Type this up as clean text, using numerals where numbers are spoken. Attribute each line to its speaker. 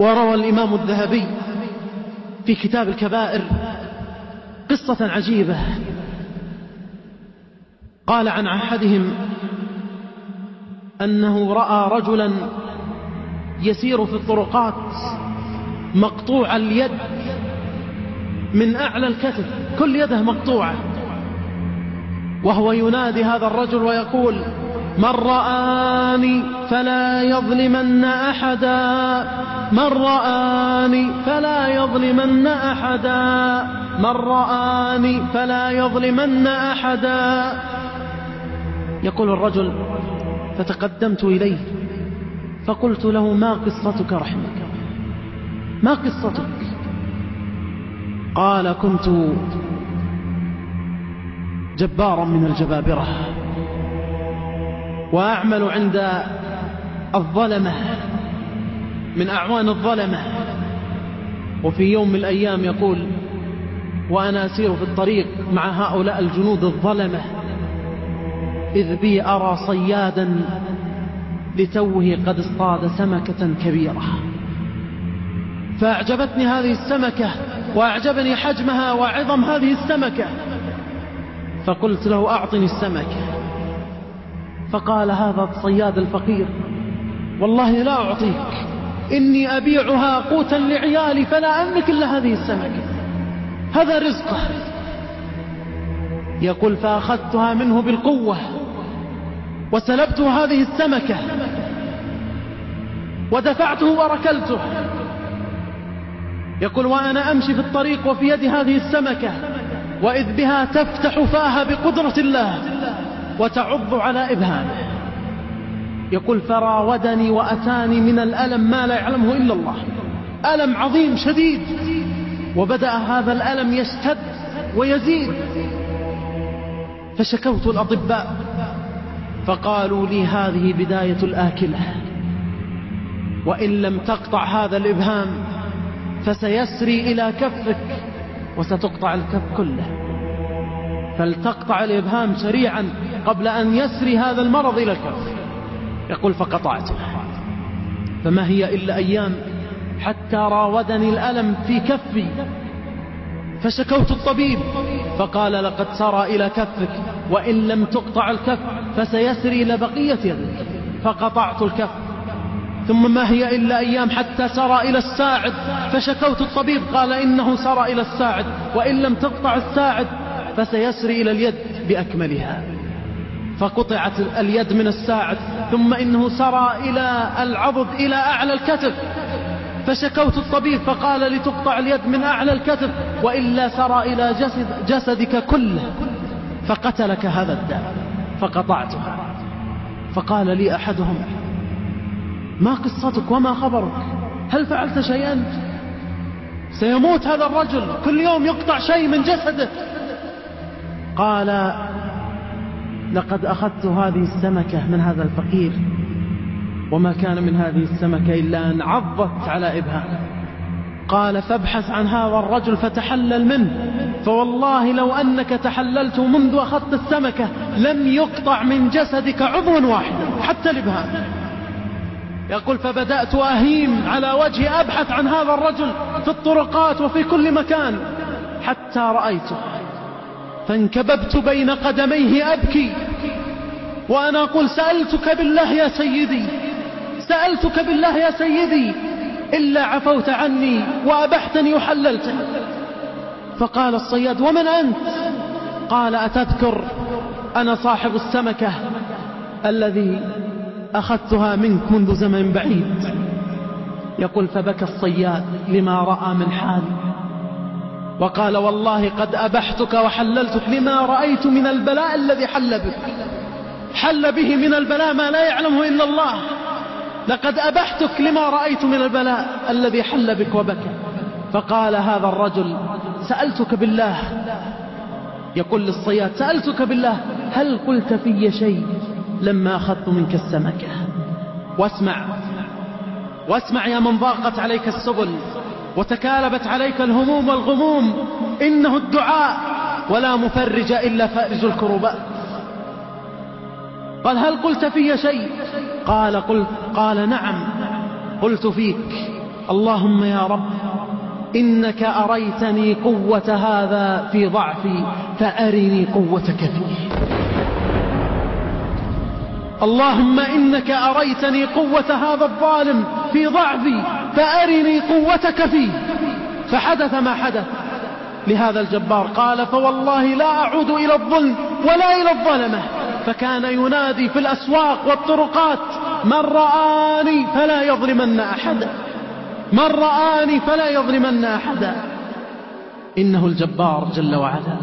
Speaker 1: وروى الإمام الذهبي في كتاب الكبائر قصة عجيبة. قال عن أحدهم أنه رأى رجلا يسير في الطرقات مقطوع اليد من أعلى الكتف، كل يده مقطوعة، وهو ينادي هذا الرجل ويقول: من رآني فلا يظلمن أحدا، من رآني فلا يظلمن أحدا، من رآني فلا يظلمن أحدا. يقول الرجل: فتقدمت إليه فقلت له: ما قصتك رحمك، ما قصتك؟ قال: كنت جبارا من الجبابرة وأعمل عند الظلمة من أعوان الظلمة، وفي يوم من الأيام يقول: وأنا أسير في الطريق مع هؤلاء الجنود الظلمة إذ بي أرى صيادا لتوه قد اصطاد سمكة كبيرة، فأعجبتني هذه السمكة وأعجبني حجمها وعظم هذه السمكة، فقلت له: أعطني السمكة. فقال هذا الصياد الفقير: والله لا أعطيك، إني أبيعها قوتا لعيالي فلا أملك إلا هذه السمكة، هذا رزقه. يقول: فأخذتها منه بالقوة وسلبت هذه السمكة ودفعته وركلته. يقول: وأنا أمشي في الطريق وفي يدي هذه السمكة وإذ بها تفتح فاها بقدرة الله وتعض على إبهامه. يقول: فراودني وأتاني من الألم ما لا يعلمه إلا الله، ألم عظيم شديد، وبدأ هذا الألم يشتد ويزيد، فشكوت الأطباء فقالوا لي: هذه بداية الآكلة، وإن لم تقطع هذا الإبهام فسيسري إلى كفك وستقطع الكف كله، فلتقطع الإبهام سريعا قبل أن يسري هذا المرض إلى الكف. يقول: فقطعته، فما هي إلا أيام حتى راودني الألم في كفي، فشكوت الطبيب فقال: لقد سرى إلى كفك، وإن لم تقطع الكف فسيسري إلى بقية يدك، فقطعت الكف. ثم ما هي إلا أيام حتى سرى إلى الساعد، فشكوت الطبيب قال: إنه سرى إلى الساعد، وإن لم تقطع الساعد فسيسري إلى اليد بأكملها، فقطعت اليد من الساعد. ثم إنه سرى إلى العضد إلى أعلى الكتف، فشكوت الطبيب فقال: لتقطع اليد من أعلى الكتف، وإلا سرى إلى جسدك كله فقتلك هذا الداء، فقطعتها. فقال لي أحدهم: ما قصتك وما خبرك؟ هل فعلت شيئا؟ سيموت هذا الرجل، كل يوم يقطع شيء من جسده. قال: لقد أخذت هذه السمكة من هذا الفقير، وما كان من هذه السمكة إلا أن عضت على إبهامه. قال: فابحث عن هذا الرجل فتحلل منه، فوالله لو أنك تحللت منذ أخذت السمكة لم يقطع من جسدك عضو واحد حتى الإبهام. يقول: فبدأت أهيم على وجهي أبحث عن هذا الرجل في الطرقات وفي كل مكان حتى رأيته، فانكببت بين قدميه أبكي وأنا أقول: سألتك بالله يا سيدي، سألتك بالله يا سيدي، إلا عفوت عني وأبحتني وحللتني. فقال الصياد: ومن أنت؟ قال: أتذكر أنا صاحب السمكة الذي أخذتها منك منذ زمن بعيد. يقول: فبكى الصياد لما رأى من حالي، وقال: والله قد أبحتك وحللتك لما رأيت من البلاء الذي حل بك، حل به من البلاء ما لا يعلمه إلا الله، لقد أبحتك لما رأيت من البلاء الذي حل بك وبكى. فقال هذا الرجل: سألتك بالله، يقول للصياد: سألتك بالله هل قلت في شيء لما أخذت منك السمكة؟ واسمع يا من ضاقت عليك السبل وتكالبت عليك الهموم والغموم، إنه الدعاء ولا مفرج إلا فارج الكربات. قال: هل قلت في شيء؟ قال: نعم قلت فيك اللهم يا رب إنك أريتني قوة هذا في ضعفي فأرني قوتك فيه. اللهم إنك أريتني قوة هذا الظالم في ضعفي فأرني قوتك فيه. فحدث ما حدث لهذا الجبار. قال فوالله لا أعود إلى الظلم ولا إلى الظلمة. فكان ينادي في الأسواق والطرقات من رآني فلا يظلمن أحدا، من رآني فلا يظلمن أحدا. إنه الجبار جل وعلا.